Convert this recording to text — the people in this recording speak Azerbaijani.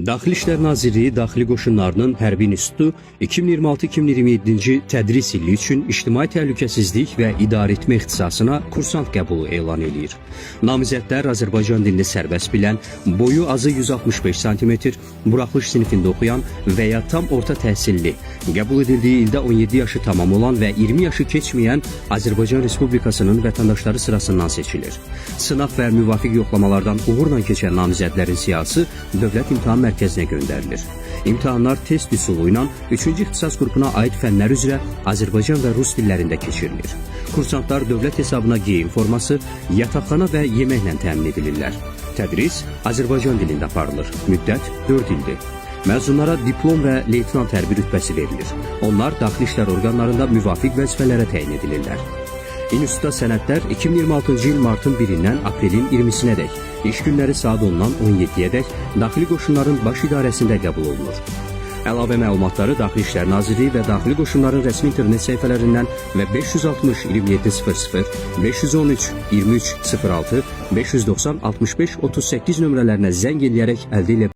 Daxili İşlər Nazirliyi Daxili Qoşunlarının Hərbi İnstitutu 2026-2027-ci tədris ili üçün ictimai təhlükəsizlik və idarə etmə ixtisasına kursant qəbulu elan edir. Namizədlər Azərbaycan dilini sərbəst bilən, boyu azı 165 cm, buraxılış sinifində oxuyan və ya tam orta təhsilli, qəbul edildiyi ildə 17 yaşı tamam olan və 20 yaşı keçməyən Azərbaycan Respublikasının vətəndaşları sırasından seçilir. Sınaq və müvafiq yoxlamalardan uğurla keçən namizədlərin siyahısı Dövlət İmtahan Mərkəzinə göndərilir. İmtahanlar test üsulu ilə 3-cü ixtisas qrupuna aid fənlər üzrə Azərbaycan və Rus dillərində keçirilir. Kursantlar dövlət hesabına geyim forması, yataqxana və yeməklə təmin edilirlər. Tədris Azərbaycan dilində aparılır. Müddət 4 ildir. Məzunlara diplom və leytenant hərbi rütbəsi verilir. Onlar daxili işlər orqanlarında müvafiq vəzifələrə təyin edilirlər. İnstitutda sənədlər 2026-cı il martın 1-dən aprelin 20-sinədək, iş günləri saat 10-dan 17-yədək Daxili Qoşunların Baş İdarəsində qəbul olunur. Əlavə məlumatları Daxili İşlər Nazirliyi və Daxili Qoşunların rəsmi internet səhifələrindən və 560 2700, 513 2306, 590 65 38 nömrələrinə zəng edərək əldə edə